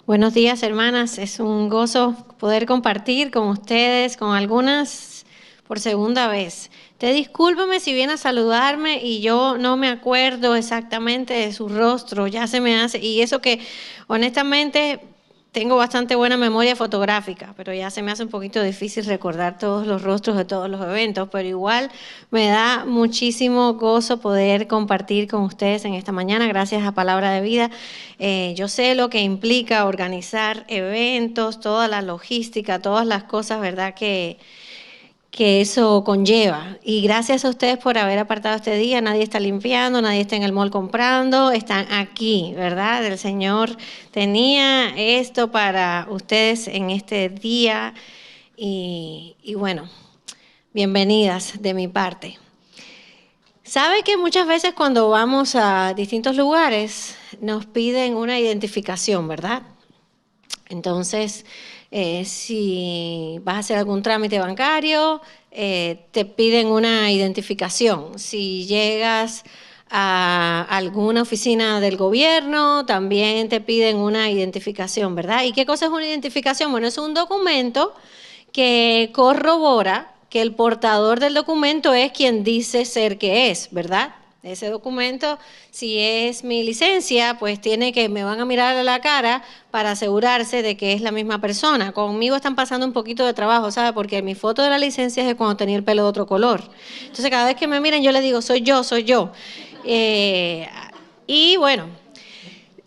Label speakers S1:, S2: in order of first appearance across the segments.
S1: Buenos días, hermanas. Es un gozo poder compartir con ustedes, con algunas por segunda vez. Te discúlpame si viene a saludarme y yo no me acuerdo exactamente de su rostro, ya se me hace, y eso que honestamente tengo bastante buena memoria fotográfica, pero ya se me hace un poquito difícil recordar todos los rostros de todos los eventos, pero igual me da muchísimo gozo poder compartir con ustedes en esta mañana, gracias a Palabra de Vida. Yo sé lo que implica organizar eventos, toda la logística, todas las cosas, ¿verdad?, que eso conlleva. Y gracias a ustedes por haber apartado este día. Nadie está limpiando, nadie está en el mall comprando, están aquí, ¿verdad? El Señor tenía esto para ustedes en este día y bueno, bienvenidas de mi parte. ¿Sabe que muchas veces cuando vamos a distintos lugares nos piden una identificación, ¿verdad? Entonces, si vas a hacer algún trámite bancario, te piden una identificación. Si llegas a alguna oficina del gobierno, también te piden una identificación, ¿verdad? ¿Y qué cosa es una identificación? Bueno, es un documento que corrobora que el portador del documento es quien dice ser que es, ¿verdad? Ese documento, si es mi licencia, pues me van a mirar a la cara para asegurarse de que es la misma persona. Conmigo están pasando un poquito de trabajo, ¿sabe? Porque mi foto de la licencia es de cuando tenía el pelo de otro color. Entonces, cada vez que me miran, yo les digo, soy yo, soy yo. Y bueno,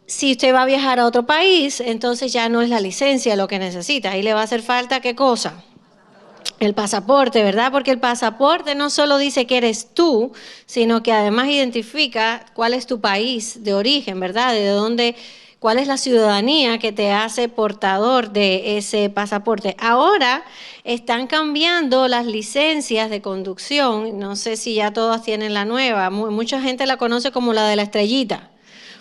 S1: si usted va a viajar a otro país, entonces ya no es la licencia lo que necesita. Ahí le va a hacer falta, ¿qué cosa? El pasaporte, ¿verdad? Porque el pasaporte no solo dice que eres tú, sino que además identifica cuál es tu país de origen, ¿verdad? De dónde, cuál es la ciudadanía que te hace portador de ese pasaporte. Ahora están cambiando las licencias de conducción, no sé si ya todas tienen la nueva, mucha gente la conoce como la de la estrellita,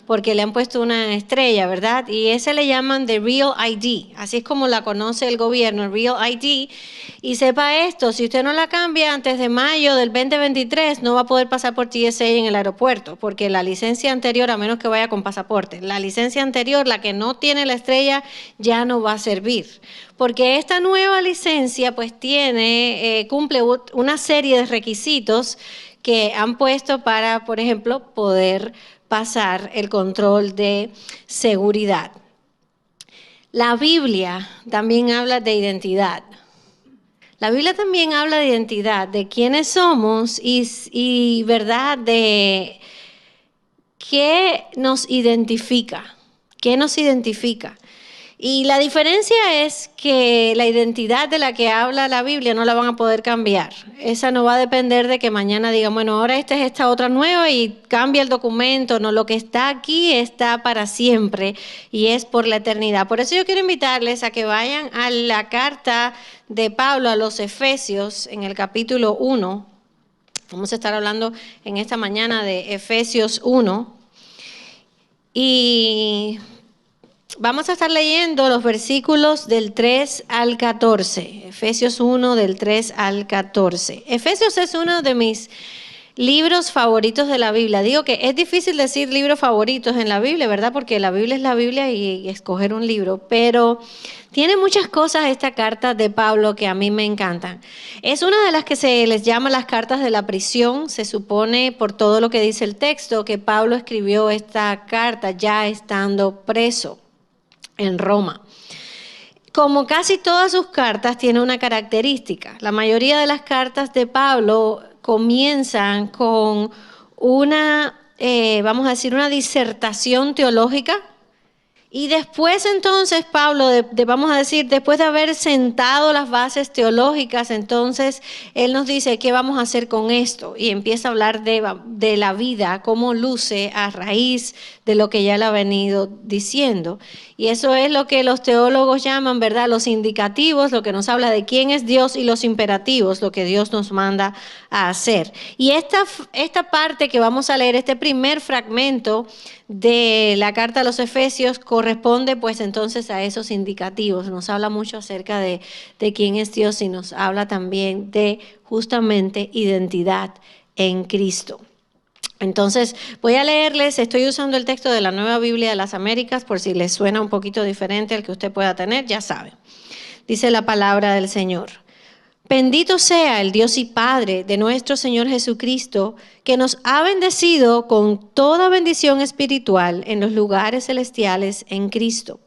S1: porque le han puesto una estrella, ¿verdad? Y ese le llaman The Real ID, así es como la conoce el gobierno, el Real ID. Y sepa esto, si usted no la cambia antes de mayo del 2023, no va a poder pasar por TSA en el aeropuerto, porque la licencia anterior, a menos que vaya con pasaporte, la licencia anterior, la que no tiene la estrella, ya no va a servir. Porque esta nueva licencia pues cumple una serie de requisitos que han puesto para, por ejemplo, poder pasar el control de seguridad. La Biblia también habla de identidad. La Biblia también habla de identidad, de quiénes somos y verdad, de qué nos identifica. ¿Qué nos identifica? Y la diferencia es que la identidad de la que habla la Biblia no la van a poder cambiar. Esa no va a depender de que mañana digan, bueno, ahora esta es esta otra nueva y cambia el documento. No, lo que está aquí está para siempre y es por la eternidad. Por eso yo quiero invitarles a que vayan a la carta de Pablo a los Efesios en el capítulo 1. Vamos a estar hablando en esta mañana de Efesios 1. Y vamos a estar leyendo los versículos del 3 al 14. Efesios 1 del 3 al 14. Efesios es uno de mis libros favoritos de la Biblia. Digo que es difícil decir libros favoritos en la Biblia, ¿verdad? Porque la Biblia es la Biblia y escoger un libro, pero tiene muchas cosas esta carta de Pablo que a mí me encantan. Es una de las que se les llama las cartas de la prisión. Se supone, por todo lo que dice el texto, que Pablo escribió esta carta ya estando preso en Roma. Como casi todas sus cartas, tiene una característica. La mayoría de las cartas de Pablo comienzan con vamos a decir, una disertación teológica. Y después entonces Pablo, vamos a decir, después de haber sentado las bases teológicas, entonces él nos dice qué vamos a hacer con esto y empieza a hablar de la vida, cómo luce a raíz de lo que ya le ha venido diciendo. Y eso es lo que los teólogos llaman, ¿verdad?, los indicativos, lo que nos habla de quién es Dios, y los imperativos, lo que Dios nos manda a hacer. Y esta parte que vamos a leer, este primer fragmento de la carta a los Efesios, corresponde pues entonces a esos indicativos. Nos habla mucho acerca de quién es Dios y nos habla también de justamente identidad en Cristo. Entonces, voy a leerles, estoy usando el texto de la Nueva Biblia de las Américas, por si les suena un poquito diferente al que usted pueda tener, ya sabe. Dice la palabra del Señor. Bendito sea el Dios y Padre de nuestro Señor Jesucristo, que nos ha bendecido con toda bendición espiritual en los lugares celestiales en Cristo.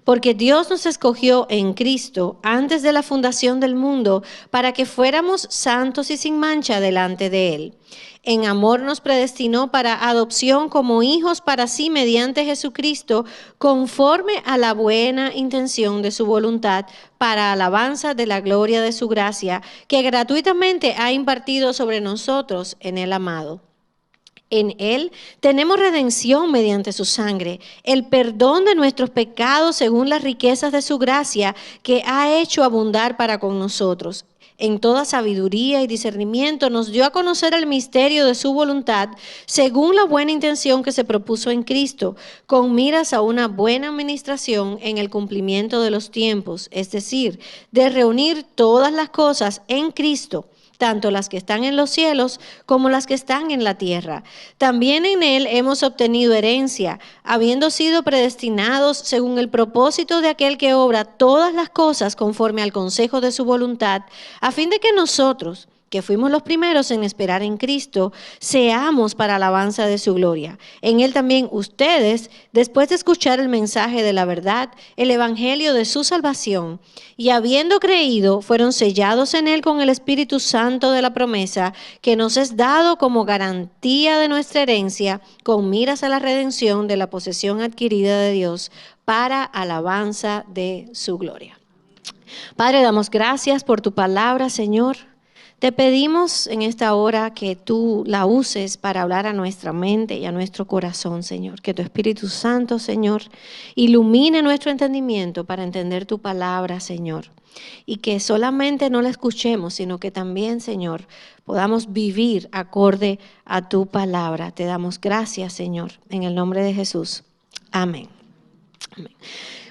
S1: Porque Dios nos escogió en Cristo antes de la fundación del mundo para que fuéramos santos y sin mancha delante de Él. En amor nos predestinó para adopción como hijos para sí mediante Jesucristo, conforme a la buena intención de su voluntad, para alabanza de la gloria de su gracia, que gratuitamente ha impartido sobre nosotros en el amado. En Él tenemos redención mediante su sangre, el perdón de nuestros pecados según las riquezas de su gracia, que ha hecho abundar para con nosotros. En toda sabiduría y discernimiento nos dio a conocer el misterio de su voluntad, según la buena intención que se propuso en Cristo, con miras a una buena administración en el cumplimiento de los tiempos, es decir, de reunir todas las cosas en Cristo, tanto las que están en los cielos como las que están en la tierra. También en Él hemos obtenido herencia, habiendo sido predestinados según el propósito de aquel que obra todas las cosas conforme al consejo de su voluntad, a fin de que nosotros, que fuimos los primeros en esperar en Cristo, seamos para alabanza de su gloria. En Él también ustedes, después de escuchar el mensaje de la verdad, el evangelio de su salvación, y habiendo creído, fueron sellados en Él con el Espíritu Santo de la promesa, que nos es dado como garantía de nuestra herencia, con miras a la redención de la posesión adquirida de Dios, para alabanza de su gloria. Padre, damos gracias por tu palabra, Señor. Te pedimos en esta hora que tú la uses para hablar a nuestra mente y a nuestro corazón, Señor. Que tu Espíritu Santo, Señor, ilumine nuestro entendimiento para entender tu palabra, Señor. Y que solamente no la escuchemos, sino que también, Señor, podamos vivir acorde a tu palabra. Te damos gracias, Señor, en el nombre de Jesús. Amén. Amén.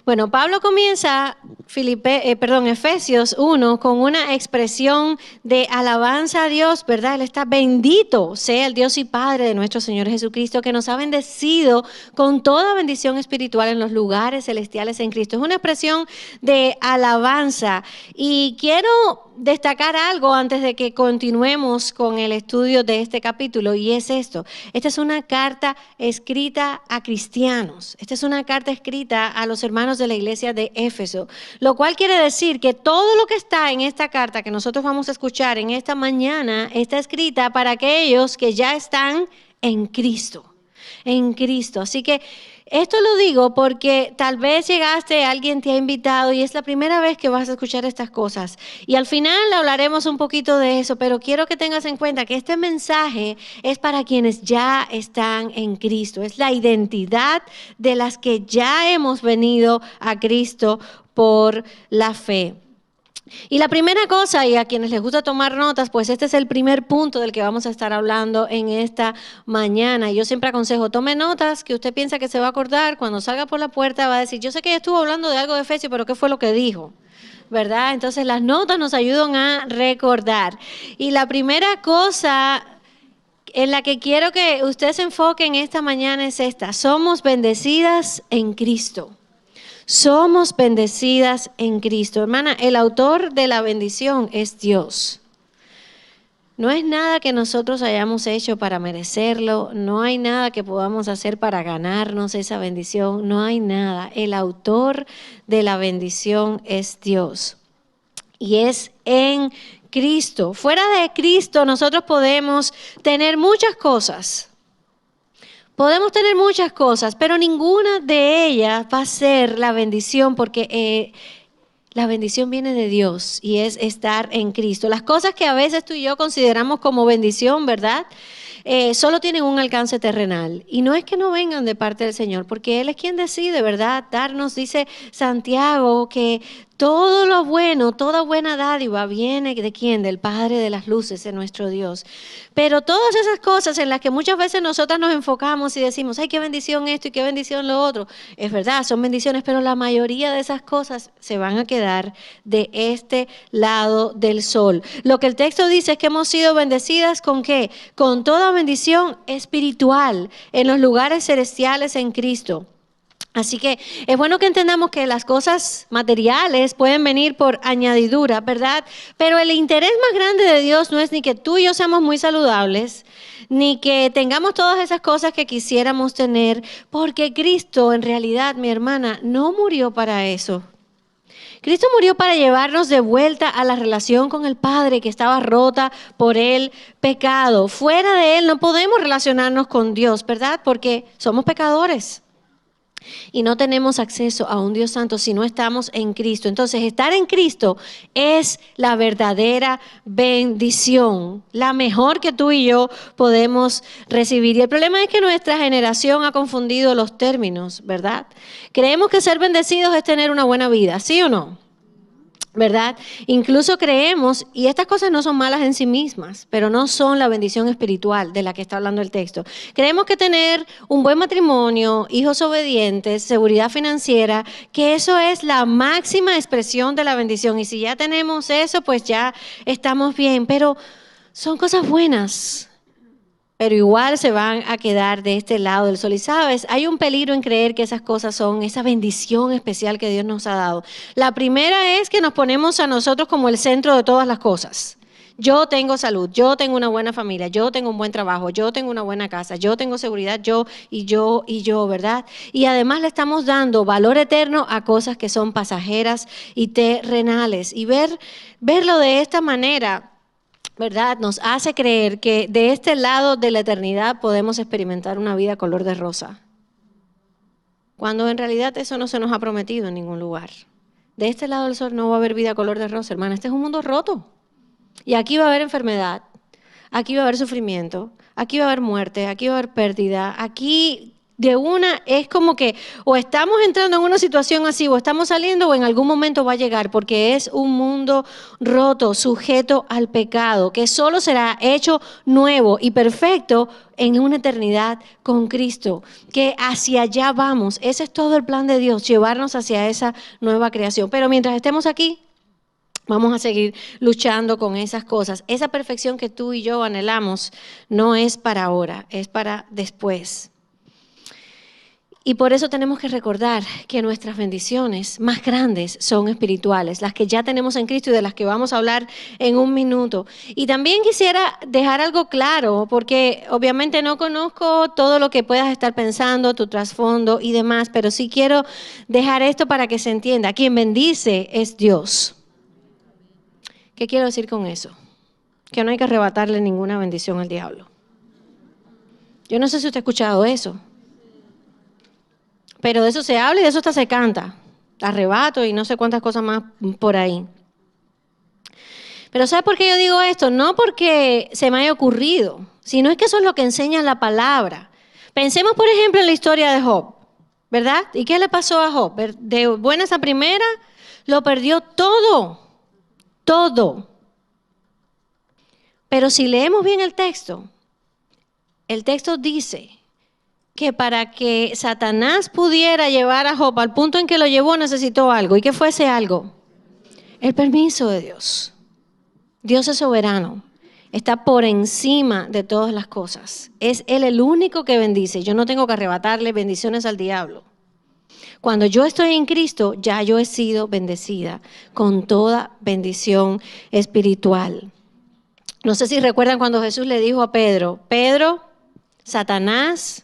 S1: Bueno, Pablo comienza Efesios 1 con una expresión de alabanza a Dios, ¿verdad? Él está bendito sea el Dios y Padre de nuestro Señor Jesucristo, que nos ha bendecido con toda bendición espiritual en los lugares celestiales en Cristo. Es una expresión de alabanza y quiero destacar algo antes de que continuemos con el estudio de este capítulo, y es esto. Esta es una carta escrita a cristianos. Esta es una carta escrita a los hermanos de la iglesia de Éfeso, lo cual quiere decir que todo lo que está en esta carta que nosotros vamos a escuchar en esta mañana está escrita para aquellos que ya están en Cristo. En Cristo. Así que esto lo digo porque tal vez llegaste, alguien te ha invitado y es la primera vez que vas a escuchar estas cosas. Y al final hablaremos un poquito de eso, pero quiero que tengas en cuenta que este mensaje es para quienes ya están en Cristo. Es la identidad de las que ya hemos venido a Cristo por la fe. Y la primera cosa, y a quienes les gusta tomar notas, pues este es el primer punto del que vamos a estar hablando en esta mañana. Y yo siempre aconsejo, tome notas que usted piensa que se va a acordar. Cuando salga por la puerta va a decir, yo sé que ella estuvo hablando de algo de Efesios, pero ¿qué fue lo que dijo? ¿Verdad? Entonces las notas nos ayudan a recordar. Y la primera cosa en la que quiero que usted se enfoque en esta mañana es esta: somos bendecidas en Cristo. Somos bendecidas en Cristo. Hermana, el autor de la bendición es Dios. No es nada que nosotros hayamos hecho para merecerlo, no hay nada que podamos hacer para ganarnos esa bendición, no hay nada. El autor de la bendición es Dios y es en Cristo. Fuera de Cristo nosotros podemos tener muchas cosas. Podemos tener muchas cosas, pero ninguna de ellas va a ser la bendición, porque la bendición viene de Dios y es estar en Cristo. Las cosas que a veces tú y yo consideramos como bendición, ¿verdad? Solo tienen un alcance terrenal. Y no es que no vengan de parte del Señor, porque Él es quien decide, ¿verdad? Darnos, dice Santiago, que Todo lo bueno, toda buena dádiva viene ¿de quién? Del Padre de las luces, de nuestro Dios. Pero todas esas cosas en las que muchas veces nosotras nos enfocamos y decimos, ay, qué bendición esto y qué bendición lo otro. Es verdad, son bendiciones, pero la mayoría de esas cosas se van a quedar de este lado del sol. Lo que el texto dice es que hemos sido bendecidas ¿con qué? Con toda bendición espiritual en los lugares celestiales en Cristo. Así que es bueno que entendamos que las cosas materiales pueden venir por añadidura, ¿verdad? Pero el interés más grande de Dios no es ni que tú y yo seamos muy saludables, ni que tengamos todas esas cosas que quisiéramos tener, porque Cristo en realidad, mi hermana, no murió para eso. Cristo murió para llevarnos de vuelta a la relación con el Padre que estaba rota por el pecado. Fuera de Él no podemos relacionarnos con Dios, ¿verdad? Porque somos pecadores. Y no tenemos acceso a un Dios santo si no estamos en Cristo. Entonces, estar en Cristo es la verdadera bendición, la mejor que tú y yo podemos recibir. Y el problema es que nuestra generación ha confundido los términos, ¿verdad? Creemos que ser bendecidos es tener una buena vida, ¿sí o no? ¿Verdad? Incluso creemos, y estas cosas no son malas en sí mismas, pero no son la bendición espiritual de la que está hablando el texto. Creemos que tener un buen matrimonio, hijos obedientes, seguridad financiera, que eso es la máxima expresión de la bendición. Y si ya tenemos eso, pues ya estamos bien. Pero son cosas buenas, pero igual se van a quedar de este lado del sol. Y sabes, hay un peligro en creer que esas cosas son esa bendición especial que Dios nos ha dado. La primera es que nos ponemos a nosotros como el centro de todas las cosas. Yo tengo salud, yo tengo una buena familia, yo tengo un buen trabajo, yo tengo una buena casa, yo tengo seguridad, yo, ¿verdad? Y además le estamos dando valor eterno a cosas que son pasajeras y terrenales. Y verlo de esta manera, ¿verdad? Nos hace creer que de este lado de la eternidad podemos experimentar una vida color de rosa, cuando en realidad eso no se nos ha prometido en ningún lugar. De este lado del sol no va a haber vida color de rosa, hermana. Este es un mundo roto. Y aquí va a haber enfermedad, aquí va a haber sufrimiento, aquí va a haber muerte, aquí va a haber pérdida, aquí de una es como que o estamos entrando en una situación así o estamos saliendo o en algún momento va a llegar, porque es un mundo roto, sujeto al pecado, que solo será hecho nuevo y perfecto en una eternidad con Cristo, que hacia allá vamos. Ese es todo el plan de Dios, llevarnos hacia esa nueva creación. Pero mientras estemos aquí, vamos a seguir luchando con esas cosas. Esa perfección que tú y yo anhelamos no es para ahora, es para después. Y por eso tenemos que recordar que nuestras bendiciones más grandes son espirituales, las que ya tenemos en Cristo y de las que vamos a hablar en un minuto. Y también quisiera dejar algo claro, porque obviamente no conozco todo lo que puedas estar pensando, tu trasfondo y demás, pero sí quiero dejar esto para que se entienda. Quien bendice es Dios. ¿Qué quiero decir con eso? Que no hay que arrebatarle ninguna bendición al diablo. Yo no sé si usted ha escuchado eso. Pero de eso se habla y de eso hasta se canta. Arrebato y no sé cuántas cosas más por ahí. Pero ¿sabe por qué yo digo esto? No porque se me haya ocurrido, sino es que eso es lo que enseña la palabra. Pensemos, por ejemplo, en la historia de Job, ¿verdad? ¿Y qué le pasó a Job? De buenas a primera, lo perdió todo, todo. Pero si leemos bien el texto dice que para que Satanás pudiera llevar a Job al punto en que lo llevó, necesitó algo. ¿Y qué fue ese algo? El permiso de Dios. Dios es soberano. Está por encima de todas las cosas. Es Él el único que bendice. Yo no tengo que arrebatarle bendiciones al diablo. Cuando yo estoy en Cristo, ya yo he sido bendecida con toda bendición espiritual. No sé si recuerdan cuando Jesús le dijo a Pedro, Pedro, Satanás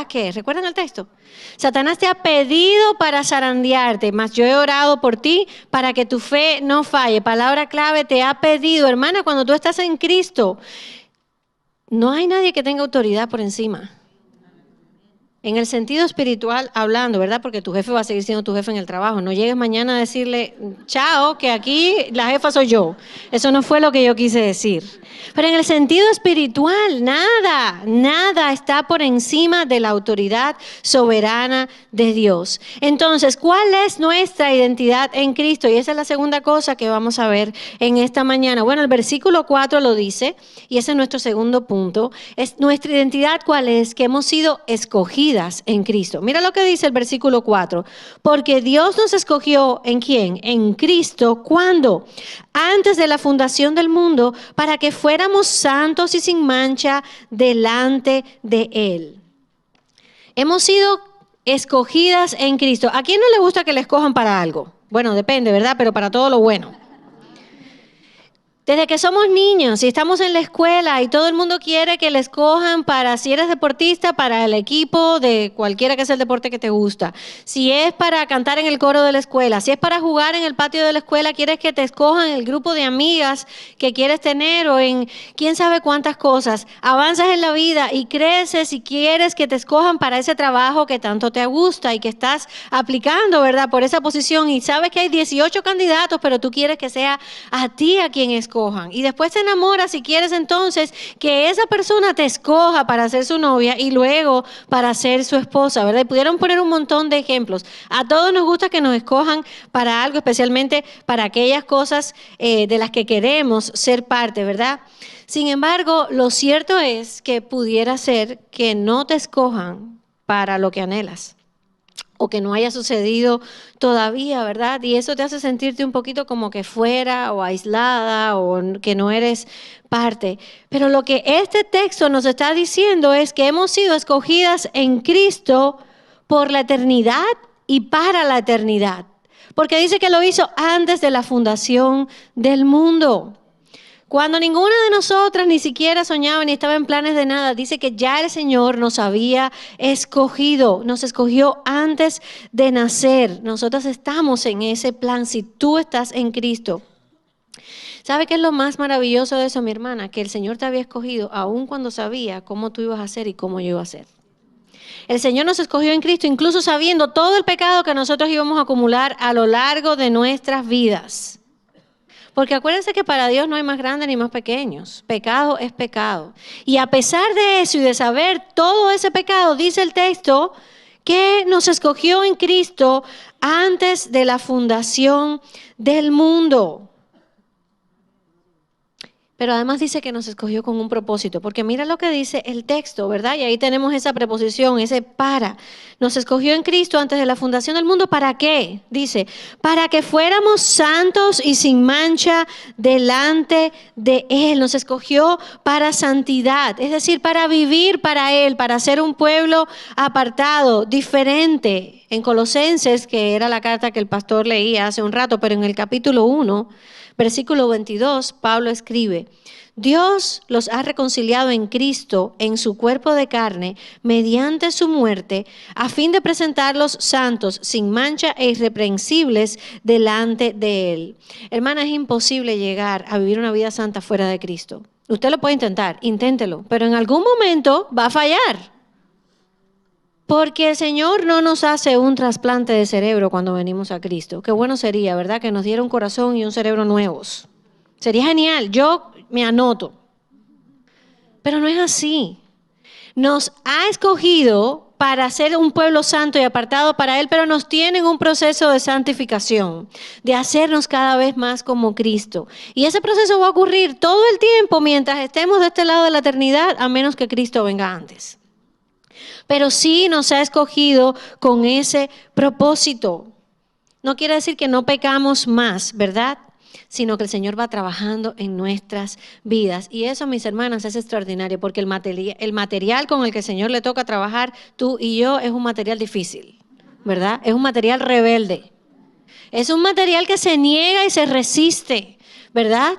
S1: ¿qué? ¿Recuerdan el texto? Satanás te ha pedido para zarandearte, mas yo he orado por ti para que tu fe no falle. Palabra clave, te ha pedido. Hermana, cuando tú estás en Cristo, no hay nadie que tenga autoridad por encima. En el sentido espiritual hablando, ¿verdad? Porque tu jefe va a seguir siendo tu jefe en el trabajo. No llegues mañana a decirle, chao, que aquí la jefa soy yo. Eso no fue lo que yo quise decir. Pero en el sentido espiritual, nada está por encima de la autoridad soberana de Dios. Entonces, ¿cuál es nuestra identidad en Cristo? Y esa es la segunda cosa que vamos a ver en esta mañana. Bueno, el versículo 4 lo dice, y ese es nuestro segundo punto. Es nuestra identidad, ¿cuál es? Que hemos sido escogidos en Cristo. Mira lo que dice el versículo 4. Porque Dios nos escogió, ¿en quién? En Cristo. ¿Cuándo? Antes de la fundación del mundo, para que fuéramos santos y sin mancha delante de Él. Hemos sido escogidas en Cristo. ¿A quién no le gusta que le escojan para algo? Bueno, depende, ¿verdad? Pero para todo lo bueno. Desde que somos niños y estamos en la escuela y todo el mundo quiere que le escojan para, si eres deportista, para el equipo de cualquiera que sea el deporte que te gusta. Si es para cantar en el coro de la escuela, si es para jugar en el patio de la escuela, quieres que te escojan el grupo de amigas que quieres tener o en quién sabe cuántas cosas. Avanzas en la vida y creces y quieres que te escojan para ese trabajo que tanto te gusta y que estás aplicando, ¿verdad? Por esa posición y sabes que hay 18 candidatos, pero tú quieres que sea a ti a quien escojan. Y después te enamoras y quieres entonces que esa persona te escoja para ser su novia y luego para ser su esposa, ¿verdad? Y pudieron poner un montón de ejemplos. A todos nos gusta que nos escojan para algo, especialmente para aquellas cosas de las que queremos ser parte, ¿verdad? Sin embargo, lo cierto es que pudiera ser que no te escojan para lo que anhelas. O que no haya sucedido todavía, ¿verdad? Y eso te hace sentirte un poquito como que fuera o aislada o que no eres parte. Pero lo que este texto nos está diciendo es que hemos sido escogidas en Cristo por la eternidad y para la eternidad. Porque dice que lo hizo antes de la fundación del mundo. Cuando ninguna de nosotras ni siquiera soñaba ni estaba en planes de nada, dice que ya el Señor nos había escogido, nos escogió antes de nacer. Nosotras estamos en ese plan si tú estás en Cristo. ¿Sabe qué es lo más maravilloso de eso, mi hermana? Que el Señor te había escogido aun cuando sabía cómo tú ibas a ser y cómo yo iba a ser. El Señor nos escogió en Cristo incluso sabiendo todo el pecado que nosotros íbamos a acumular a lo largo de nuestras vidas. Porque acuérdense que para Dios no hay más grandes ni más pequeños. Pecado es pecado. Y a pesar de eso y de saber todo ese pecado, dice el texto que nos escogió en Cristo antes de la fundación del mundo. Pero además dice que nos escogió con un propósito, porque mira lo que dice el texto, ¿verdad? Y ahí tenemos esa preposición, ese para. Nos escogió en Cristo antes de la fundación del mundo, ¿para qué? Dice, para que fuéramos santos y sin mancha delante de Él. Nos escogió para santidad, es decir, para vivir para Él, para ser un pueblo apartado, diferente. En Colosenses, que era la carta que el pastor leía hace un rato, pero en el capítulo 1, versículo 22, Pablo escribe, Dios los ha reconciliado en Cristo, en su cuerpo de carne, mediante su muerte, a fin de presentarlos santos, sin mancha e irreprensibles delante de Él. Hermana, es imposible llegar a vivir una vida santa fuera de Cristo. Usted lo puede intentar, inténtelo, pero en algún momento va a fallar. Porque el Señor no nos hace un trasplante de cerebro cuando venimos a Cristo. Qué bueno sería, ¿verdad? Que nos diera un corazón y un cerebro nuevos. Sería genial, yo me anoto. Pero no es así. Nos ha escogido para ser un pueblo santo y apartado para Él, pero nos tiene en un proceso de santificación, de hacernos cada vez más como Cristo. Y ese proceso va a ocurrir todo el tiempo mientras estemos de este lado de la eternidad, a menos que Cristo venga antes. Pero sí nos ha escogido con ese propósito. No quiere decir que no pecamos más, ¿verdad? Sino que el Señor va trabajando en nuestras vidas. Y eso, mis hermanas, es extraordinario, porque el material con el que el Señor le toca trabajar, tú y yo, es un material difícil, ¿verdad? Es un material rebelde. Es un material que se niega y se resiste, ¿verdad?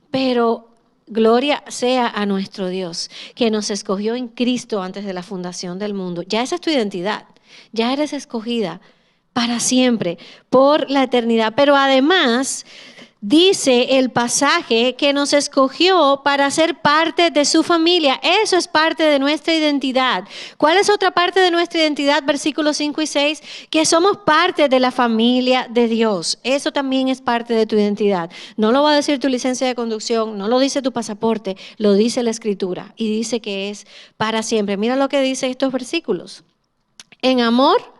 S1: Pero gloria sea a nuestro Dios, que nos escogió en Cristo antes de la fundación del mundo. Ya esa es tu identidad, ya eres escogida para siempre, por la eternidad. Pero además, dice el pasaje que nos escogió para ser parte de su familia. Eso es parte de nuestra identidad. ¿Cuál es otra parte de nuestra identidad? Versículos 5 y 6, que somos parte de la familia de Dios. Eso también es parte de tu identidad. No lo va a decir tu licencia de conducción, no lo dice tu pasaporte, lo dice la Escritura y dice que es para siempre. Mira lo que dice estos versículos. En amor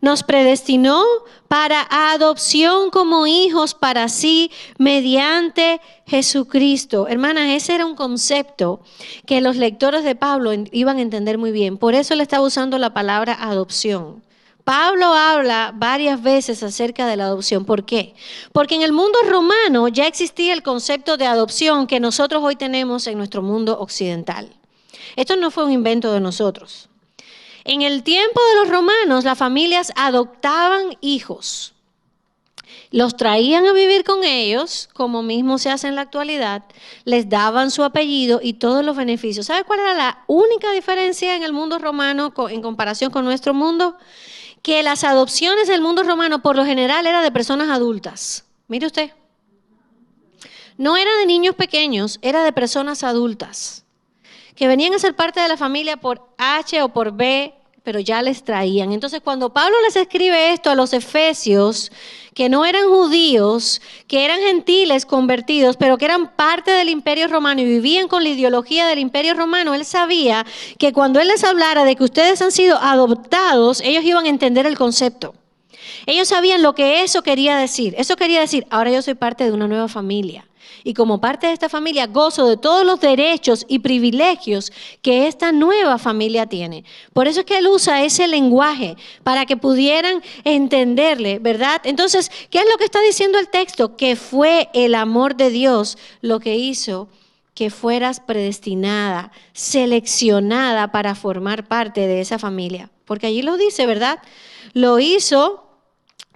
S1: nos predestinó para adopción como hijos para sí mediante Jesucristo. Hermanas, ese era un concepto que los lectores de Pablo iban a entender muy bien. Por eso le estaba usando la palabra adopción. Pablo habla varias veces acerca de la adopción. ¿Por qué? Porque en el mundo romano ya existía el concepto de adopción que nosotros hoy tenemos en nuestro mundo occidental. Esto no fue un invento de nosotros. En el tiempo de los romanos, las familias adoptaban hijos, los traían a vivir con ellos, como mismo se hace en la actualidad, les daban su apellido y todos los beneficios. ¿Sabe cuál era la única diferencia en el mundo romano en comparación con nuestro mundo? Que las adopciones del mundo romano por lo general eran de personas adultas. Mire usted, no era de niños pequeños, era de personas adultas, que venían a ser parte de la familia por H o por B, pero ya les traían. Entonces, cuando Pablo les escribe esto a los efesios, que no eran judíos, que eran gentiles convertidos, pero que eran parte del Imperio Romano y vivían con la ideología del Imperio Romano, él sabía que cuando él les hablara de que ustedes han sido adoptados, ellos iban a entender el concepto. Ellos sabían lo que eso quería decir. Eso quería decir, ahora yo soy parte de una nueva familia. Y como parte de esta familia gozo de todos los derechos y privilegios que esta nueva familia tiene. Por eso es que él usa ese lenguaje para que pudieran entenderle, ¿verdad? Entonces, ¿qué es lo que está diciendo el texto? Que fue el amor de Dios lo que hizo que fueras predestinada, seleccionada para formar parte de esa familia. Porque allí lo dice, ¿verdad? Lo hizo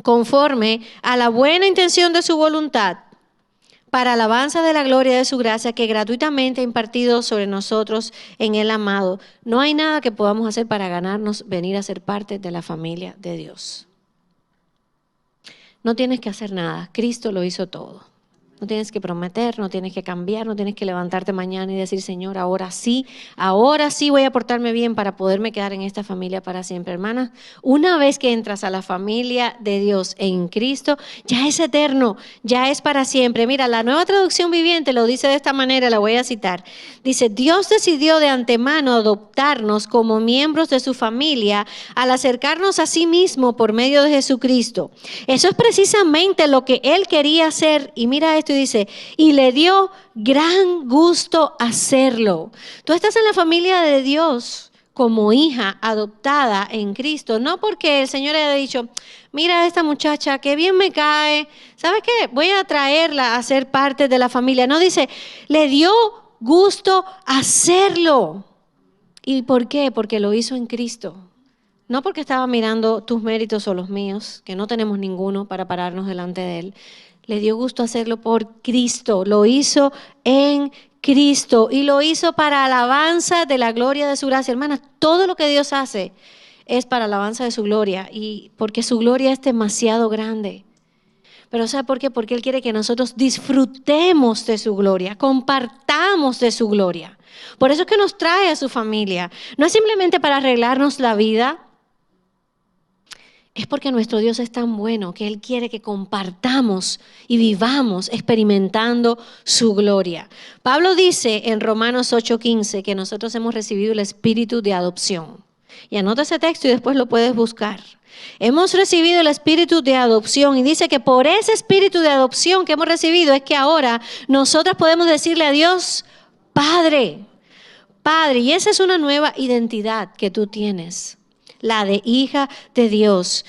S1: conforme a la buena intención de su voluntad, para alabanza de la gloria de su gracia que gratuitamente ha impartido sobre nosotros en el amado. No hay nada que podamos hacer para ganarnos venir a ser parte de la familia de Dios. No tienes que hacer nada, Cristo lo hizo todo. No tienes que prometer, no tienes que cambiar, no tienes que levantarte mañana y decir, Señor, ahora sí voy a portarme bien para poderme quedar en esta familia para siempre. Hermanas, una vez que entras a la familia de Dios en Cristo, ya es eterno, ya es para siempre. Mira, la Nueva Traducción Viviente lo dice de esta manera, la voy a citar. Dice, Dios decidió de antemano adoptarnos como miembros de su familia al acercarnos a sí mismo por medio de Jesucristo. Eso es precisamente lo que Él quería hacer. Y mira esto y dice, y le dio gran gusto hacerlo. Tú estás en la familia de Dios como hija adoptada en Cristo, no porque el Señor haya dicho, mira a esta muchacha, qué bien me cae, ¿sabes qué? Voy a traerla a ser parte de la familia. No, dice, le dio gusto hacerlo. ¿Y por qué? Porque lo hizo en Cristo. No porque estaba mirando tus méritos o los míos, que no tenemos ninguno para pararnos delante de Él. Le dio gusto hacerlo por Cristo, lo hizo en Cristo y lo hizo para alabanza de la gloria de su gracia. Hermanas, todo lo que Dios hace es para alabanza de su gloria y porque su gloria es demasiado grande. Pero ¿sabe por qué? Porque Él quiere que nosotros disfrutemos de su gloria, compartamos de su gloria. Por eso es que nos trae a su familia. No es simplemente para arreglarnos la vida. Es porque nuestro Dios es tan bueno que Él quiere que compartamos y vivamos experimentando su gloria. Pablo dice en Romanos 8:15 que nosotros hemos recibido el espíritu de adopción. Y anota ese texto y después lo puedes buscar. Hemos recibido el espíritu de adopción y dice que por ese espíritu de adopción que hemos recibido es que ahora nosotras podemos decirle a Dios, Padre, Padre. Y esa es una nueva identidad que tú tienes. La de hija de Dios.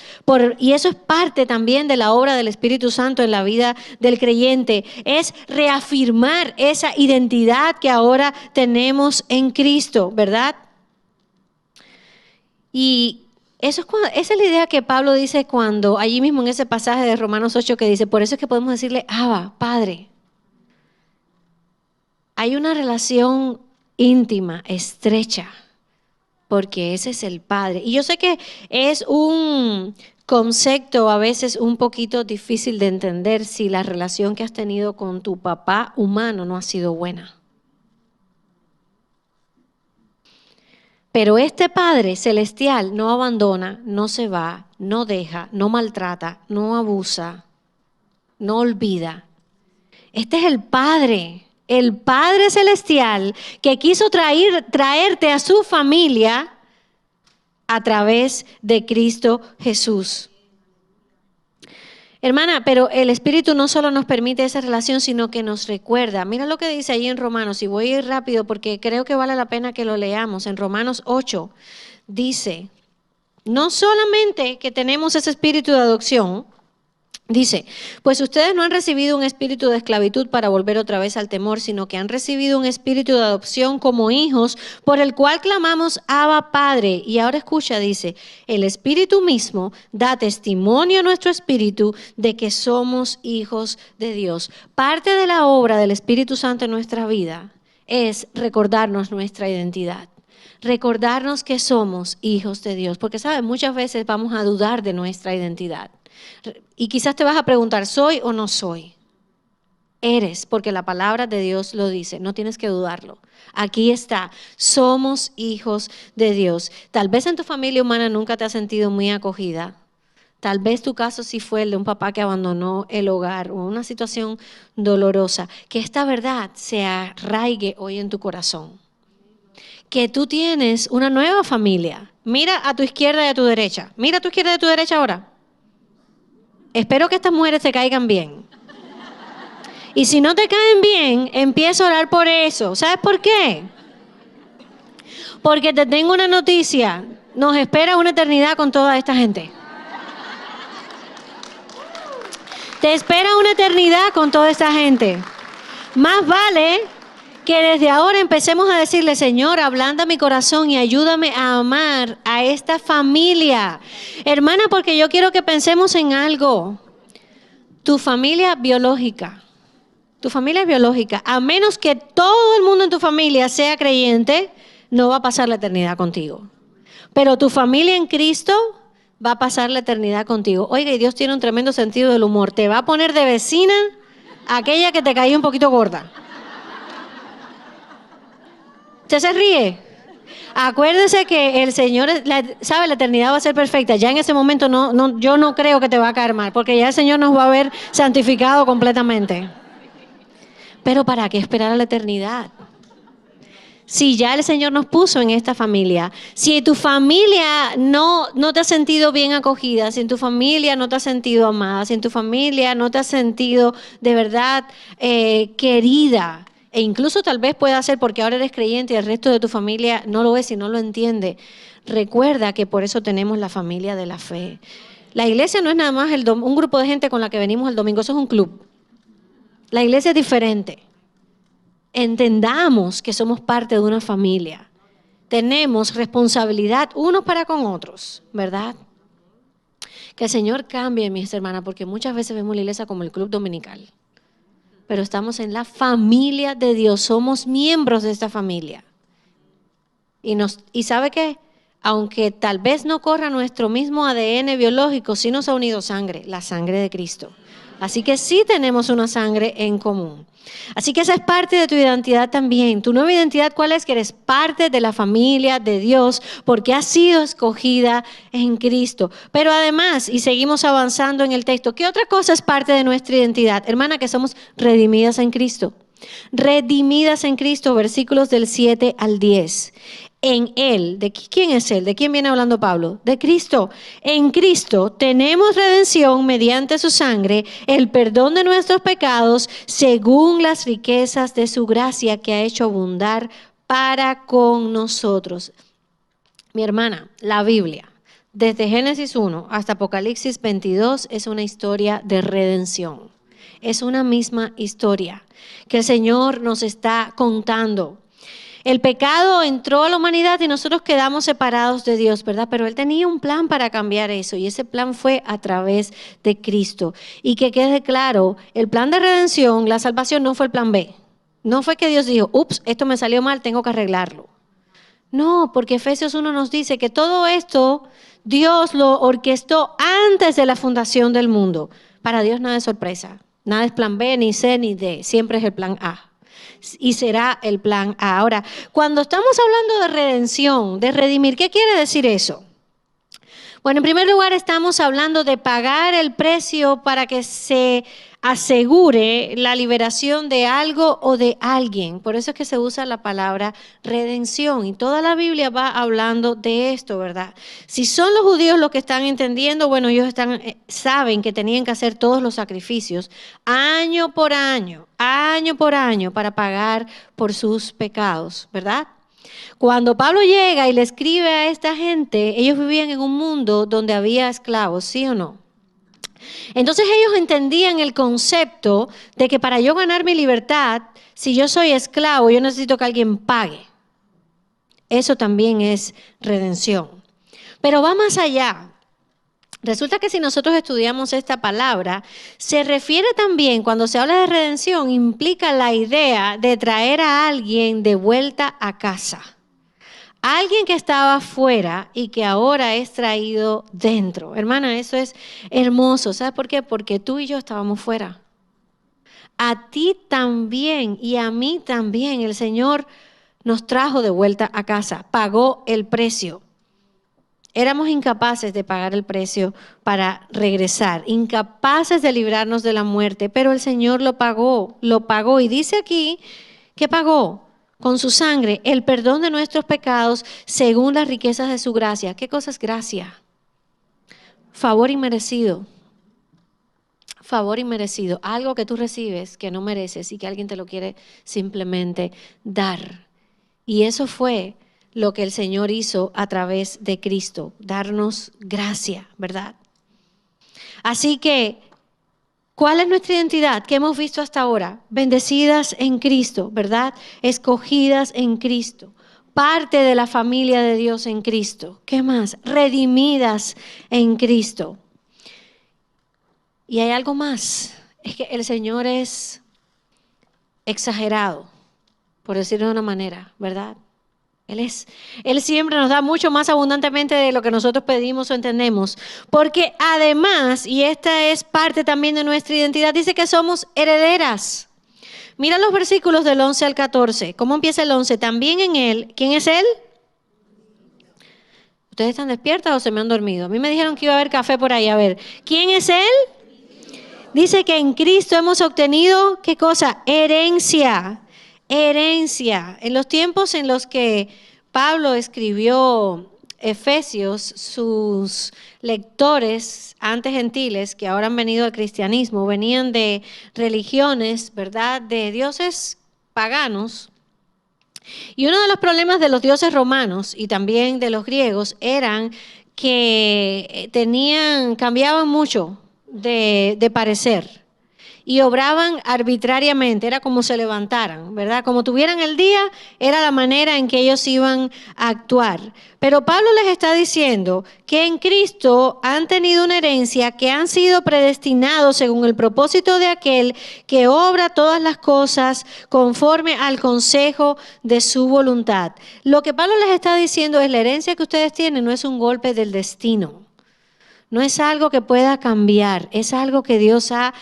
S1: Y eso es parte también de la obra del Espíritu Santo en la vida del creyente. Es reafirmar esa identidad que ahora tenemos en Cristo, ¿verdad? Y esa es la idea que Pablo dice cuando, allí mismo en ese pasaje de Romanos 8 que dice, por eso es que podemos decirle, Abba, Padre. Hay una relación íntima, estrecha, porque ese es el Padre. Y yo sé que es un concepto a veces un poquito difícil de entender si la relación que has tenido con tu papá humano no ha sido buena. Pero este Padre celestial no abandona, no se va, no deja, no maltrata, no abusa, no olvida. Este es el Padre celestial que quiso traerte a su familia a través de Cristo Jesús. Hermana, pero el Espíritu no solo nos permite esa relación, sino que nos recuerda. Mira lo que dice allí en Romanos, y voy a ir rápido porque creo que vale la pena que lo leamos. En Romanos 8 dice, no solamente que tenemos ese espíritu de adopción, dice, pues ustedes no han recibido un espíritu de esclavitud para volver otra vez al temor, sino que han recibido un espíritu de adopción como hijos, por el cual clamamos, Abba, Padre. Y ahora escucha, dice, el Espíritu mismo da testimonio a nuestro espíritu de que somos hijos de Dios. Parte de la obra del Espíritu Santo en nuestra vida es recordarnos nuestra identidad. Recordarnos que somos hijos de Dios, porque sabes, muchas veces vamos a dudar de nuestra identidad. Y quizás te vas a preguntar, ¿soy o no soy? Eres, porque la palabra de Dios lo dice, no tienes que dudarlo. Aquí está, somos hijos de Dios. Tal vez en tu familia humana nunca te has sentido muy acogida. Tal vez tu caso sí fue el de un papá que abandonó el hogar o una situación dolorosa. Que esta verdad se arraigue hoy en tu corazón. Que tú tienes una nueva familia. Mira a tu izquierda y a tu derecha. Mira a tu izquierda y a tu derecha ahora. Espero que estas mujeres te caigan bien. Y si no te caen bien, empieza a orar por eso. ¿Sabes por qué? Porque te tengo una noticia. Nos espera una eternidad con toda esta gente. Te espera una eternidad con toda esta gente. Más vale que desde ahora empecemos a decirle, Señor, ablanda mi corazón y ayúdame a amar a esta familia. Hermana, porque yo quiero que pensemos en algo. Tu familia biológica, a menos que todo el mundo en tu familia sea creyente, no va a pasar la eternidad contigo. Pero tu familia en Cristo va a pasar la eternidad contigo. Oiga, y Dios tiene un tremendo sentido del humor. Te va a poner de vecina a aquella que te caía un poquito gorda. ¿Usted se ríe? Acuérdese que el Señor, sabe, la eternidad va a ser perfecta. Ya en ese momento yo no creo que te va a caer mal, porque ya el Señor nos va a haber santificado completamente. Pero ¿para qué esperar a la eternidad? Si ya el Señor nos puso en esta familia, si tu familia no te ha sentido bien acogida, si en tu familia no te has sentido amada, si en tu familia no te has sentido de verdad querida, e incluso tal vez pueda ser porque ahora eres creyente y el resto de tu familia no lo es y no lo entiende, recuerda que por eso tenemos la familia de la fe. La iglesia no es nada más un grupo de gente con la que venimos el domingo, eso es un club. La iglesia es diferente. Entendamos que somos parte de una familia. Tenemos responsabilidad unos para con otros, ¿verdad? Que el Señor cambie, mis hermanas, porque muchas veces vemos la iglesia como el club dominical. Pero estamos en la familia de Dios, somos miembros de esta familia. Y ¿sabe qué? Aunque tal vez no corra nuestro mismo ADN biológico, sí nos ha unido sangre, la sangre de Cristo. Así que sí tenemos una sangre en común. Así que esa es parte de tu identidad también. Tu nueva identidad, ¿cuál es? Que eres parte de la familia de Dios porque has sido escogida en Cristo. Pero además, y seguimos avanzando en el texto, ¿qué otra cosa es parte de nuestra identidad? Hermana, que somos redimidas en Cristo. Redimidas en Cristo, versículos del 7 al 10. En Él, ¿de quién es Él? ¿De quién viene hablando Pablo? De Cristo. En Cristo tenemos redención mediante su sangre, el perdón de nuestros pecados, según las riquezas de su gracia que ha hecho abundar para con nosotros. Mi hermana, la Biblia, desde Génesis 1 hasta Apocalipsis 22, es una historia de redención. Es una misma historia que el Señor nos está contando. El pecado entró a la humanidad y nosotros quedamos separados de Dios, ¿verdad? Pero Él tenía un plan para cambiar eso y ese plan fue a través de Cristo. Y que quede claro, el plan de redención, la salvación no fue el plan B. No fue que Dios dijo, ups, esto me salió mal, tengo que arreglarlo. No, porque Efesios 1 nos dice que todo esto Dios lo orquestó antes de la fundación del mundo. Para Dios nada es sorpresa. Nada es plan B, ni C, ni D. Siempre es el plan A. Y será el plan A. Ahora, cuando estamos hablando de redención, de redimir, ¿qué quiere decir eso? Bueno, en primer lugar estamos hablando de pagar el precio para que se asegure la liberación de algo o de alguien. Por eso es que se usa la palabra redención. Y toda la Biblia va hablando de esto, ¿verdad? Si son los judíos los que están entendiendo, bueno, ellos saben que tenían que hacer todos los sacrificios año por año, para pagar por sus pecados, ¿verdad? Cuando Pablo llega y le escribe a esta gente, ellos vivían en un mundo donde había esclavos, ¿sí o no? Entonces ellos entendían el concepto de que para yo ganar mi libertad, si yo soy esclavo, yo necesito que alguien pague. Eso también es redención. Pero va más allá. Resulta que si nosotros estudiamos esta palabra, se refiere también, cuando se habla de redención, implica la idea de traer a alguien de vuelta a casa. Alguien que estaba fuera y que ahora es traído dentro. Hermana, eso es hermoso. ¿Sabes por qué? Porque tú y yo estábamos fuera. A ti también y a mí también el Señor nos trajo de vuelta a casa, pagó el precio. Éramos incapaces de pagar el precio para regresar, incapaces de librarnos de la muerte, pero el Señor lo pagó. Y dice aquí que pagó con su sangre el perdón de nuestros pecados según las riquezas de su gracia. ¿Qué cosa es gracia? Favor inmerecido. Favor inmerecido. Algo que tú recibes que no mereces y que alguien te lo quiere simplemente dar. Y eso fue lo que el Señor hizo a través de Cristo, darnos gracia, ¿verdad? Así que, ¿cuál es nuestra identidad? ¿Qué hemos visto hasta ahora? Bendecidas en Cristo, ¿verdad? Escogidas en Cristo, parte de la familia de Dios en Cristo. ¿Qué más? Redimidas en Cristo. Y hay algo más, es que el Señor es exagerado, por decirlo de una manera, ¿verdad? Él siempre nos da mucho más abundantemente de lo que nosotros pedimos o entendemos. Porque además, y esta es parte también de nuestra identidad, dice que somos herederas. Mira los versículos del 11 al 14. ¿Cómo empieza el 11? También en Él. ¿Quién es Él? ¿Ustedes están despiertas o se me han dormido? A mí me dijeron que iba a haber café por ahí. A ver, ¿quién es Él? Dice que en Cristo hemos obtenido, ¿qué cosa? Herencia. En los tiempos en los que Pablo escribió Efesios, sus lectores antes gentiles que ahora han venido al cristianismo, venían de religiones, ¿verdad? De dioses paganos. Y uno de los problemas de los dioses romanos y también de los griegos eran que cambiaban mucho de parecer. Y obraban arbitrariamente, era como se levantaran, ¿verdad? Como tuvieran el día, era la manera en que ellos iban a actuar. Pero Pablo les está diciendo que en Cristo han tenido una herencia, que han sido predestinados según el propósito de aquel que obra todas las cosas conforme al consejo de su voluntad. Lo que Pablo les está diciendo es la herencia que ustedes tienen no es un golpe del destino. No es algo que pueda cambiar, es algo que Dios ha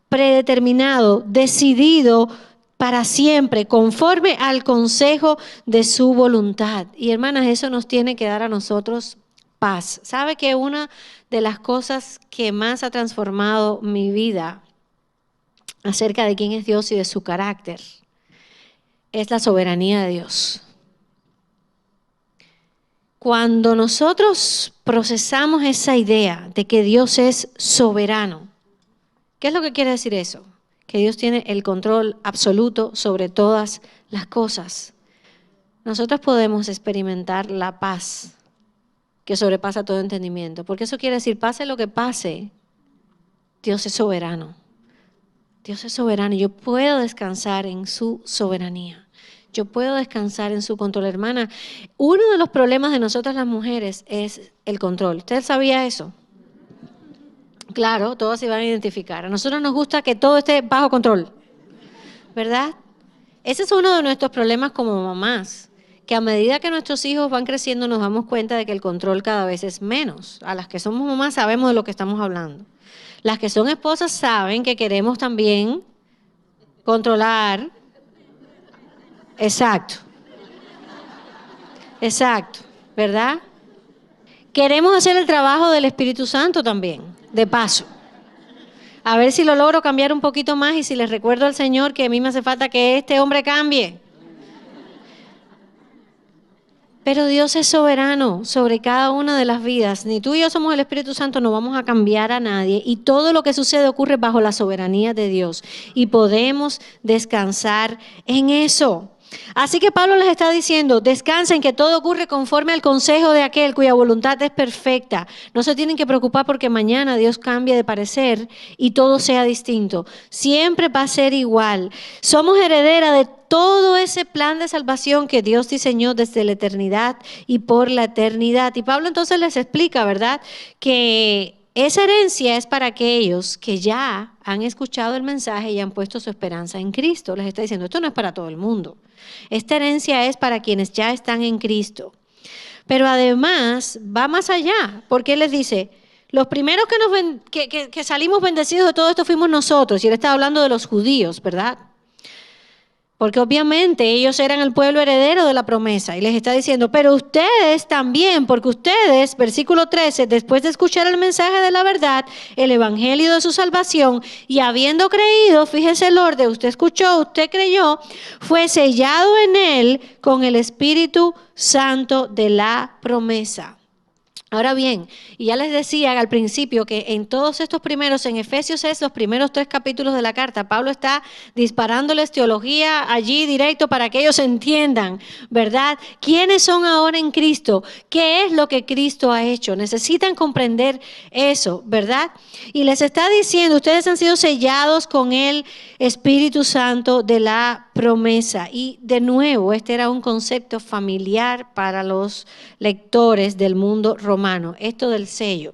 S1: predeterminado, decidido para siempre, conforme al consejo de su voluntad. Y hermanas, eso nos tiene que dar a nosotros paz. ¿Sabe que una de las cosas que más ha transformado mi vida acerca de quién es Dios y de su carácter es la soberanía de Dios? Cuando nosotros procesamos esa idea de que Dios es soberano, ¿qué es lo que quiere decir eso? Que Dios tiene el control absoluto sobre todas las cosas. Nosotros podemos experimentar la paz que sobrepasa todo entendimiento. Porque eso quiere decir, pase lo que pase, Dios es soberano. Dios es soberano y yo puedo descansar en su soberanía. Yo puedo descansar en su control. Hermana, uno de los problemas de nosotras las mujeres es el control. ¿Usted sabía eso? Claro, todos se van a identificar. A nosotros nos gusta que todo esté bajo control, ¿verdad? Ese es uno de nuestros problemas como mamás, que a medida que nuestros hijos van creciendo nos damos cuenta de que el control cada vez es menos. A las que somos mamás sabemos de lo que estamos hablando. Las que son esposas saben que queremos también controlar. Exacto, ¿verdad? Queremos hacer el trabajo del Espíritu Santo también, de paso. A ver si lo logro cambiar un poquito más y si les recuerdo al Señor que a mí me hace falta que este hombre cambie. Pero Dios es soberano sobre cada una de las vidas. Ni tú y yo somos el Espíritu Santo, no vamos a cambiar a nadie. Y todo lo que sucede ocurre bajo la soberanía de Dios. Y podemos descansar en eso. Así que Pablo les está diciendo, descansen, que todo ocurre conforme al consejo de aquel cuya voluntad es perfecta. No se tienen que preocupar porque mañana Dios cambie de parecer y todo sea distinto. Siempre va a ser igual. Somos heredera de todo ese plan de salvación que Dios diseñó desde la eternidad y por la eternidad. Y Pablo entonces les explica, ¿verdad?, que esa herencia es para aquellos que ya han escuchado el mensaje y han puesto su esperanza en Cristo. Les está diciendo, esto no es para todo el mundo. Esta herencia es para quienes ya están en Cristo. Pero además va más allá, porque Él les dice, los primeros que salimos bendecidos de todo esto fuimos nosotros. Y Él está hablando de los judíos, ¿verdad? Porque obviamente ellos eran el pueblo heredero de la promesa. Y les está diciendo, pero ustedes también, porque ustedes, versículo 13, después de escuchar el mensaje de la verdad, el evangelio de su salvación, y habiendo creído, fíjese el orden, usted escuchó, usted creyó, fue sellado en él con el Espíritu Santo de la promesa. Ahora bien, y ya les decía al principio que en todos estos primeros, en Efesios es los primeros 3 capítulos de la carta, Pablo está disparándoles teología allí directo para que ellos entiendan, ¿verdad? ¿Quiénes son ahora en Cristo? ¿Qué es lo que Cristo ha hecho? Necesitan comprender eso, ¿verdad? Y les está diciendo, ustedes han sido sellados con el Espíritu Santo de la promesa. Y de nuevo, este era un concepto familiar para los lectores del mundo romano, esto del sello.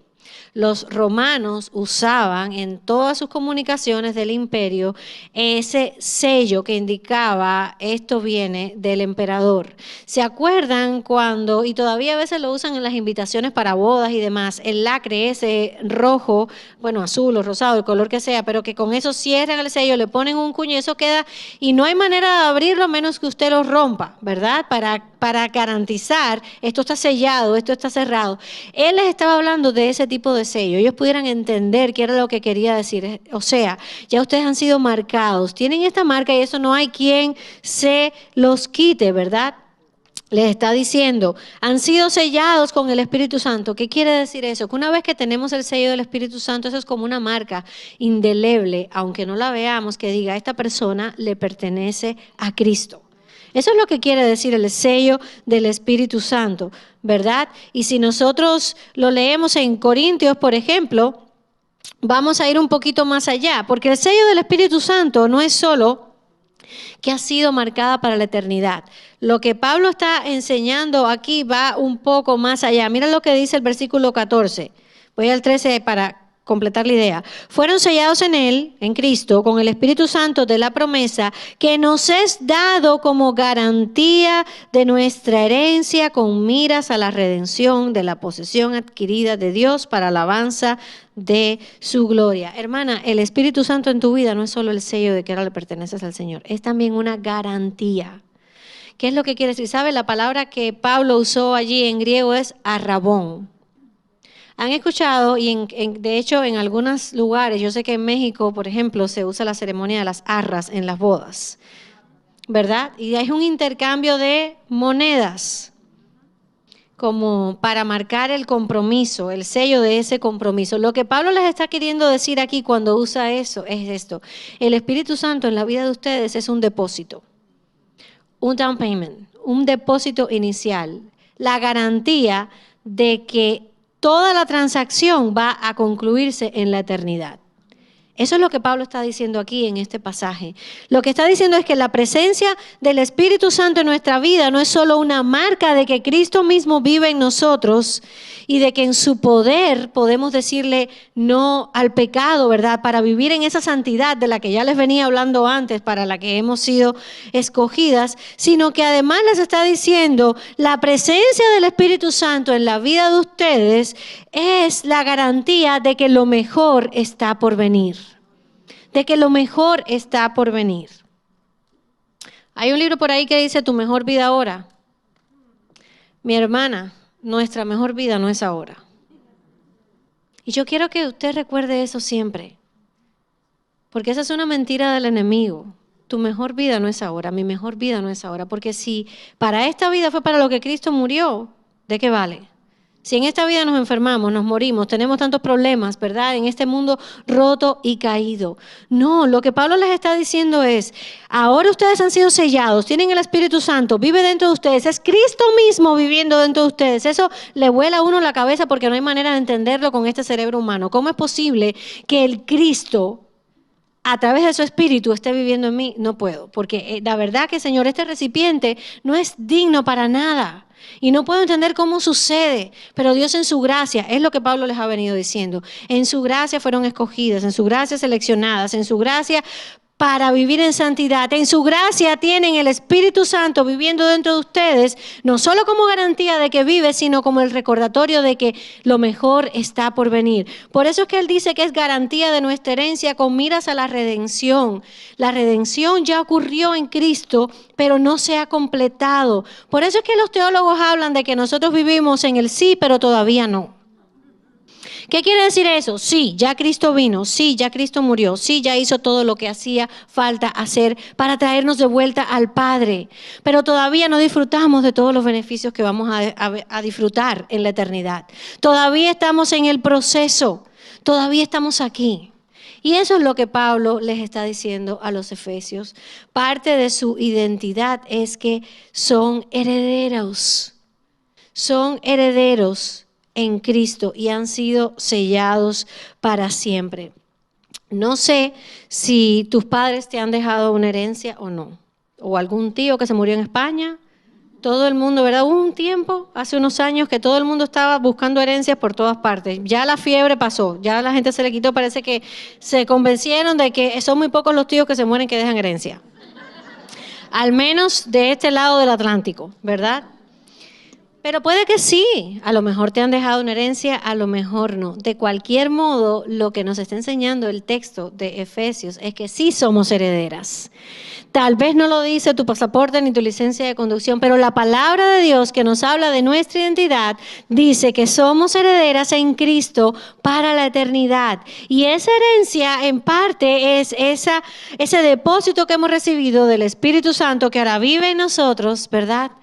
S1: Los romanos usaban en todas sus comunicaciones del imperio ese sello que indicaba esto viene del emperador. ¿Se acuerdan cuando, y todavía a veces lo usan en las invitaciones para bodas y demás, el lacre ese rojo, bueno, azul o rosado, el color que sea, pero que con eso cierran el sello, le ponen un cuño y eso queda, y no hay manera de abrirlo a menos que usted lo rompa, ¿verdad? Para garantizar, esto está sellado, esto está cerrado. Él les estaba hablando de ese tipo de sello. Ellos pudieran entender qué era lo que quería decir. O sea, ya ustedes han sido marcados, tienen esta marca y eso no hay quien se los quite, ¿verdad? Les está diciendo, han sido sellados con el Espíritu Santo. ¿Qué quiere decir eso? Que una vez que tenemos el sello del Espíritu Santo, eso es como una marca indeleble, aunque no la veamos, que diga, esta persona le pertenece a Cristo. Eso es lo que quiere decir el sello del Espíritu Santo, ¿verdad? Y si nosotros lo leemos en Corintios, por ejemplo, vamos a ir un poquito más allá, porque el sello del Espíritu Santo no es solo que ha sido marcada para la eternidad. Lo que Pablo está enseñando aquí va un poco más allá. Mira lo que dice el versículo 14. Voy al 13 para completar la idea. Fueron sellados en él, en Cristo, con el Espíritu Santo de la promesa que nos es dado como garantía de nuestra herencia con miras a la redención de la posesión adquirida de Dios para alabanza de su gloria. Hermana, el Espíritu Santo en tu vida no es solo el sello de que ahora le perteneces al Señor, es también una garantía. ¿Qué es lo que quiere decir? ¿Sabe? La palabra que Pablo usó allí en griego es arrabón. Han escuchado, y de hecho en algunos lugares, yo sé que en México, por ejemplo, se usa la ceremonia de las arras en las bodas, ¿verdad? Y hay un intercambio de monedas, como para marcar el compromiso, el sello de ese compromiso. Lo que Pablo les está queriendo decir aquí cuando usa eso es esto. El Espíritu Santo en la vida de ustedes es un depósito, un down payment, un depósito inicial, la garantía de que toda la transacción va a concluirse en la eternidad. Eso es lo que Pablo está diciendo aquí en este pasaje. Lo que está diciendo es que la presencia del Espíritu Santo en nuestra vida no es solo una marca de que Cristo mismo vive en nosotros y de que en su poder podemos decirle no al pecado, ¿verdad? Para vivir en esa santidad de la que ya les venía hablando antes, para la que hemos sido escogidas, sino que además les está diciendo la presencia del Espíritu Santo en la vida de ustedes es la garantía de que lo mejor está por venir. De que lo mejor está por venir. Hay un libro por ahí que dice tu mejor vida ahora. Mi hermana, nuestra mejor vida no es ahora. Y yo quiero que usted recuerde eso siempre. Porque esa es una mentira del enemigo. Tu mejor vida no es ahora, mi mejor vida no es ahora. Porque si para esta vida fue para lo que Cristo murió, ¿de qué vale? Si en esta vida nos enfermamos, nos morimos, tenemos tantos problemas, ¿verdad? En este mundo roto y caído. No, lo que Pablo les está diciendo es, ahora ustedes han sido sellados, tienen el Espíritu Santo, vive dentro de ustedes, es Cristo mismo viviendo dentro de ustedes. Eso le vuela a uno la cabeza porque no hay manera de entenderlo con este cerebro humano. ¿Cómo es posible que el Cristo, a través de su Espíritu, esté viviendo en mí? No puedo, porque la verdad que, Señor, este recipiente no es digno para nada. Y no puedo entender cómo sucede, pero Dios en su gracia, es lo que Pablo les ha venido diciendo, en su gracia fueron escogidas, en su gracia seleccionadas, en su gracia para vivir en santidad, en su gracia tienen el Espíritu Santo viviendo dentro de ustedes, no solo como garantía de que vive, sino como el recordatorio de que lo mejor está por venir. Por eso es que él dice que es garantía de nuestra herencia con miras a la redención. La redención ya ocurrió en Cristo, pero no se ha completado. Por eso es que los teólogos hablan de que nosotros vivimos en el sí, pero todavía no. ¿Qué quiere decir eso? Sí, ya Cristo vino, sí, ya Cristo murió, sí, ya hizo todo lo que hacía falta hacer para traernos de vuelta al Padre, pero todavía no disfrutamos de todos los beneficios que vamos a disfrutar en la eternidad. Todavía estamos en el proceso, todavía estamos aquí. Y eso es lo que Pablo les está diciendo a los efesios. Parte de su identidad es que son herederos en Cristo y han sido sellados para siempre. No sé si tus padres te han dejado una herencia o no, o algún tío que se murió en España. Todo el mundo, ¿verdad? Hubo un tiempo, hace unos años, que todo el mundo estaba buscando herencias por todas partes. Ya la fiebre pasó, ya a la gente se le quitó, parece que se convencieron de que son muy pocos los tíos que se mueren que dejan herencia. Al menos de este lado del Atlántico, ¿verdad? Pero puede que sí, a lo mejor te han dejado una herencia, a lo mejor no. De cualquier modo, lo que nos está enseñando el texto de Efesios es que sí somos herederas. Tal vez no lo dice tu pasaporte ni tu licencia de conducción, pero la palabra de Dios que nos habla de nuestra identidad dice que somos herederas en Cristo para la eternidad. Y esa herencia en parte es ese depósito que hemos recibido del Espíritu Santo que ahora vive en nosotros, ¿verdad?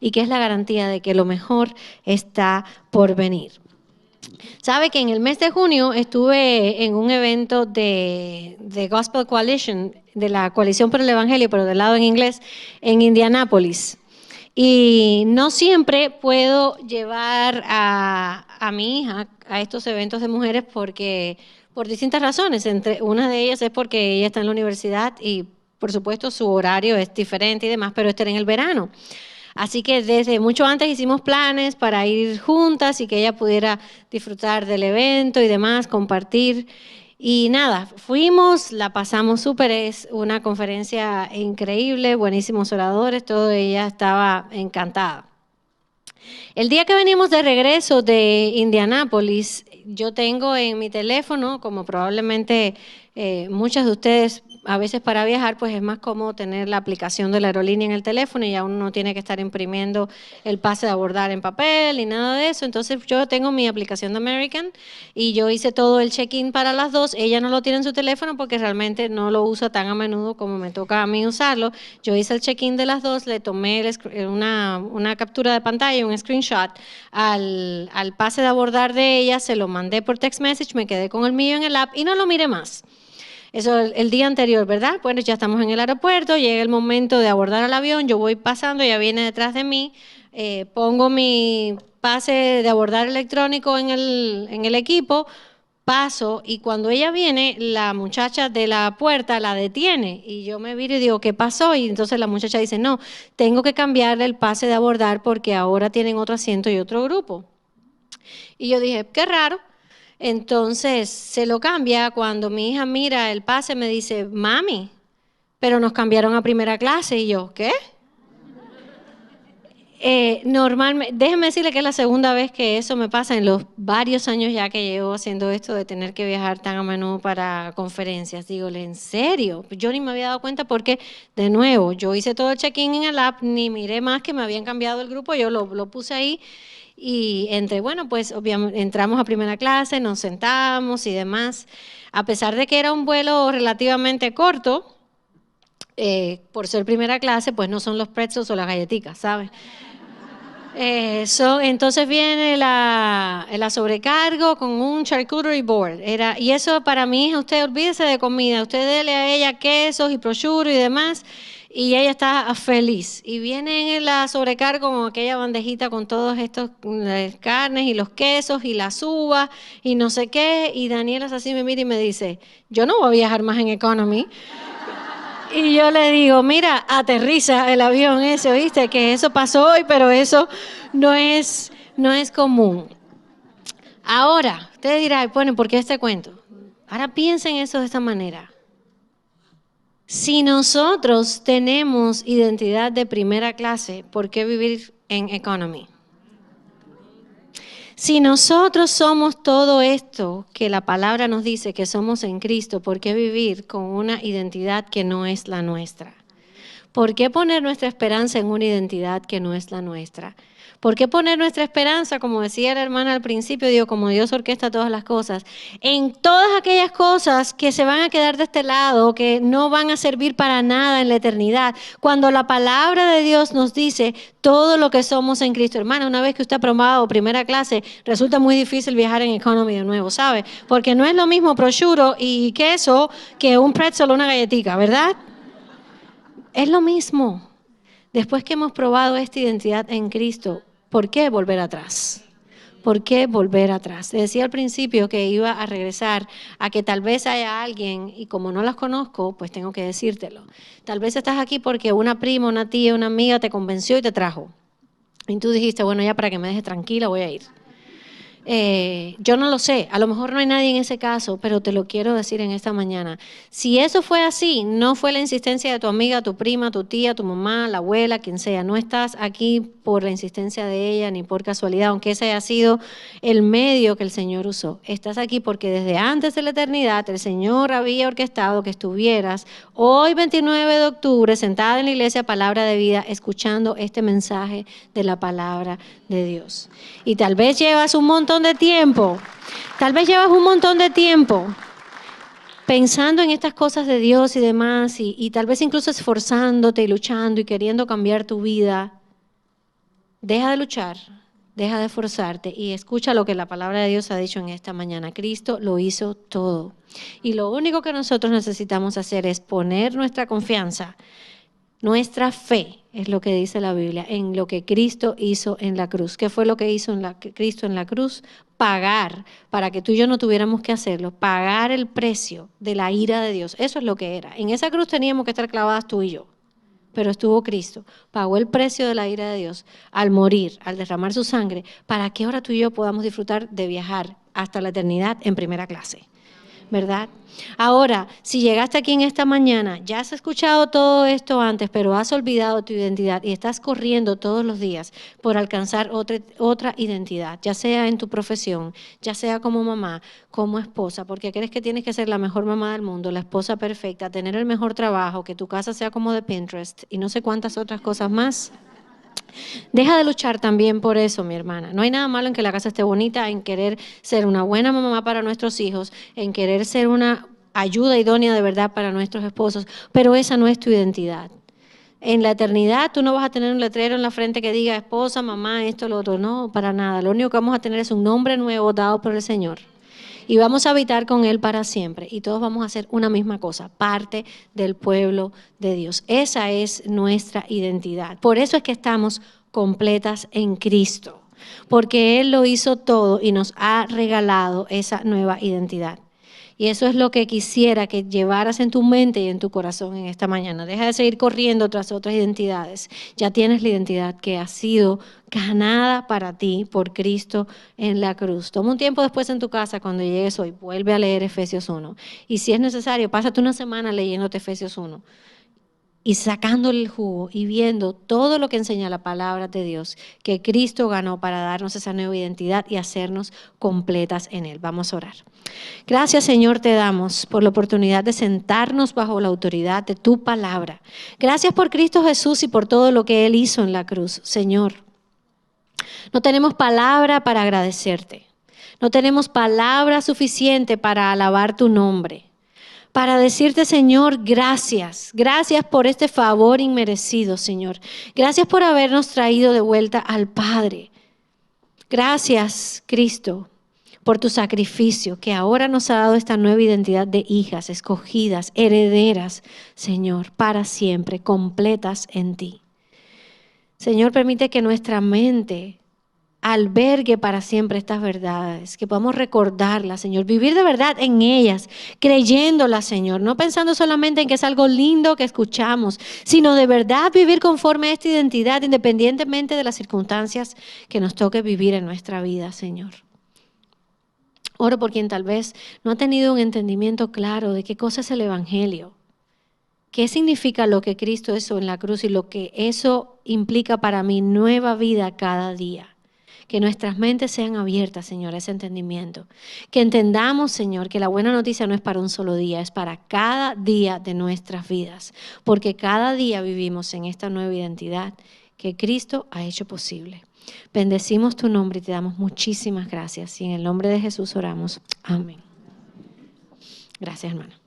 S1: Y que es la garantía de que lo mejor está por venir. Sabe que en el mes de junio estuve en un evento de Gospel Coalition, de la Coalición por el Evangelio, pero del lado en inglés, en Indianápolis. Y no siempre puedo llevar a mi hija a estos eventos de mujeres porque por distintas razones. Una de ellas es porque ella está en la universidad y por supuesto su horario es diferente y demás, pero este era en el verano. Así que desde mucho antes hicimos planes para ir juntas y que ella pudiera disfrutar del evento y demás, compartir. Y nada, fuimos, la pasamos súper, es una conferencia increíble, buenísimos oradores, todo, ella estaba encantada. El día que venimos de regreso de Indianápolis, yo tengo en mi teléfono, como probablemente muchas de ustedes a veces para viajar, pues es más cómodo tener la aplicación de la aerolínea en el teléfono y ya uno no tiene que estar imprimiendo el pase de abordar en papel ni nada de eso. Entonces yo tengo mi aplicación de American y yo hice todo el check-in para las dos. Ella no lo tiene en su teléfono porque realmente no lo usa tan a menudo como me toca a mí usarlo. Yo hice el check-in de las dos, le tomé una captura de pantalla, un screenshot al pase de abordar de ella, se lo mandé por text message, me quedé con el mío en el app y no lo miré más. Eso el día anterior, ¿verdad? Bueno, ya estamos en el aeropuerto, llega el momento de abordar al avión, yo voy pasando, ella viene detrás de mí, pongo mi pase de abordar electrónico en el equipo, paso y cuando ella viene, la muchacha de la puerta la detiene y yo me viro y digo, ¿qué pasó? Y entonces la muchacha dice, no, tengo que cambiarle el pase de abordar porque ahora tienen otro asiento y otro grupo. Y yo dije, qué raro. Entonces se lo cambia. Cuando mi hija mira el pase me dice, mami, pero nos cambiaron a primera clase. Y yo, ¿qué? Normalmente, déjeme decirle que es la segunda vez que eso me pasa en los varios años ya que llevo haciendo esto de tener que viajar tan a menudo para conferencias. Dígole, ¿en serio? Yo ni me había dado cuenta porque, de nuevo, yo hice todo el check-in en el app, ni miré más que me habían cambiado el grupo, yo lo puse ahí y bueno, pues obviamente entramos a primera clase, nos sentamos y demás. A pesar de que era un vuelo relativamente corto, por ser primera clase, pues no son los pretzels o las galletitas, ¿sabes? Entonces viene la sobrecargo con un charcuterie board. Y eso para mi hija, usted olvídese de comida, usted dele a ella quesos y prosciutto y demás, y ella está feliz. Y viene en la sobrecargo con aquella bandejita con todos estos carnes y los quesos y las uvas y no sé qué, y Daniela así me mira y me dice, yo no voy a viajar más en economy. Y yo le digo, mira, aterriza el avión ese, ¿oíste? Que eso pasó hoy, pero eso no es común. Ahora, usted dirá, bueno, ¿por qué este cuento? Ahora piensen eso de esta manera. Si nosotros tenemos identidad de primera clase, ¿por qué vivir en economy? Si nosotros somos todo esto que la palabra nos dice que somos en Cristo, ¿por qué vivir con una identidad que no es la nuestra? ¿Por qué poner nuestra esperanza en una identidad que no es la nuestra? ¿Por qué poner nuestra esperanza, como decía la hermana al principio, digo, como Dios orquesta todas las cosas, en todas aquellas cosas que se van a quedar de este lado, que no van a servir para nada en la eternidad? Cuando la palabra de Dios nos dice todo lo que somos en Cristo. Hermana, una vez que usted ha probado primera clase, resulta muy difícil viajar en economy de nuevo, ¿sabe? Porque no es lo mismo prosciutto y queso que un pretzel o una galletita, ¿verdad? Es lo mismo. Después que hemos probado esta identidad en Cristo, ¿por qué volver atrás? ¿Por qué volver atrás? Te decía al principio que iba a regresar a que tal vez haya alguien, y como no las conozco, pues tengo que decírtelo. Tal vez estás aquí porque una prima, una tía, una amiga te convenció y te trajo. Y tú dijiste, bueno, ya para que me deje tranquila voy a ir. Yo no lo sé, a lo mejor no hay nadie en ese caso, pero te lo quiero decir en esta mañana. Si eso fue así, no fue la insistencia de tu amiga, tu prima, tu tía, tu mamá, la abuela, quien sea, no estás aquí por la insistencia de ella ni por casualidad, aunque ese haya sido el medio que el Señor usó. Estás aquí porque desde antes de la eternidad el Señor había orquestado que estuvieras hoy 29 de octubre sentada en la iglesia Palabra de Vida escuchando este mensaje de la palabra de Dios. Y tal vez llevas un montón de tiempo, pensando en estas cosas de Dios y demás, y tal vez incluso esforzándote y luchando y queriendo cambiar tu vida. Deja de luchar, deja de esforzarte y escucha lo que la palabra de Dios ha dicho en esta mañana. Cristo lo hizo todo. Y lo único que nosotros necesitamos hacer es poner nuestra confianza, nuestra fe, es lo que dice la Biblia, en lo que Cristo hizo en la cruz. ¿Qué fue lo que hizo Cristo en la cruz? Pagar, para que tú y yo no tuviéramos que hacerlo, pagar el precio de la ira de Dios. Eso es lo que era. En esa cruz teníamos que estar clavadas tú y yo, pero estuvo Cristo, pagó el precio de la ira de Dios al morir, al derramar su sangre, para que ahora tú y yo podamos disfrutar de viajar hasta la eternidad en primera clase. ¿Verdad? Ahora, si llegaste aquí en esta mañana, ya has escuchado todo esto antes, pero has olvidado tu identidad y estás corriendo todos los días por alcanzar otra identidad, ya sea en tu profesión, ya sea como mamá, como esposa, porque crees que tienes que ser la mejor mamá del mundo, la esposa perfecta, tener el mejor trabajo, que tu casa sea como de Pinterest y no sé cuántas otras cosas más. Deja de luchar también por eso, mi hermana. No hay nada malo en que la casa esté bonita, en querer ser una buena mamá para nuestros hijos, en querer ser una ayuda idónea de verdad para nuestros esposos, pero esa no es tu identidad. En la eternidad tú no vas a tener un letrero en la frente que diga esposa, mamá, esto, lo otro. No, para nada. Lo único que vamos a tener es un nombre nuevo dado por el Señor. Y vamos a habitar con Él para siempre. Y todos vamos a hacer una misma cosa, parte del pueblo de Dios. Esa es nuestra identidad. Por eso es que estamos completas en Cristo. porque Él lo hizo todo y nos ha regalado esa nueva identidad. Y eso es lo que quisiera que llevaras en tu mente y en tu corazón en esta mañana. Deja de seguir corriendo tras otras identidades. Ya tienes la identidad que ha sido ganada para ti por Cristo en la cruz. Toma un tiempo después en tu casa, cuando llegues hoy, vuelve a leer Efesios 1. Y si es necesario, pásate una semana leyéndote Efesios 1. Y sacándole el jugo y viendo todo lo que enseña la palabra de Dios, que Cristo ganó para darnos esa nueva identidad y hacernos completas en Él. Vamos a orar. Gracias, Señor, te damos por la oportunidad de sentarnos bajo la autoridad de tu palabra. Gracias por Cristo Jesús y por todo lo que Él hizo en la cruz, Señor. No tenemos palabra para agradecerte. No tenemos palabra suficiente para alabar tu nombre. Para decirte, Señor, gracias. Gracias por este favor inmerecido, Señor. Gracias por habernos traído de vuelta al Padre. Gracias, Cristo, por tu sacrificio que ahora nos ha dado esta nueva identidad de hijas, escogidas, herederas, Señor, para siempre, completas en ti. Señor, permite que nuestra mente albergue para siempre estas verdades, que podamos recordarlas, Señor, vivir de verdad en ellas, creyéndolas, Señor, no pensando solamente en que es algo lindo que escuchamos, sino de verdad vivir conforme a esta identidad, independientemente de las circunstancias que nos toque vivir en nuestra vida, Señor. Oro por quien tal vez no ha tenido un entendimiento claro de qué cosa es el Evangelio, qué significa lo que Cristo hizo en la cruz y lo que eso implica para mi nueva vida cada día. Que nuestras mentes sean abiertas, Señor, a ese entendimiento. Que entendamos, Señor, que la buena noticia no es para un solo día, es para cada día de nuestras vidas. Porque cada día vivimos en esta nueva identidad que Cristo ha hecho posible. Bendecimos tu nombre y te damos muchísimas gracias. Y en el nombre de Jesús oramos. Amén. Gracias, hermana.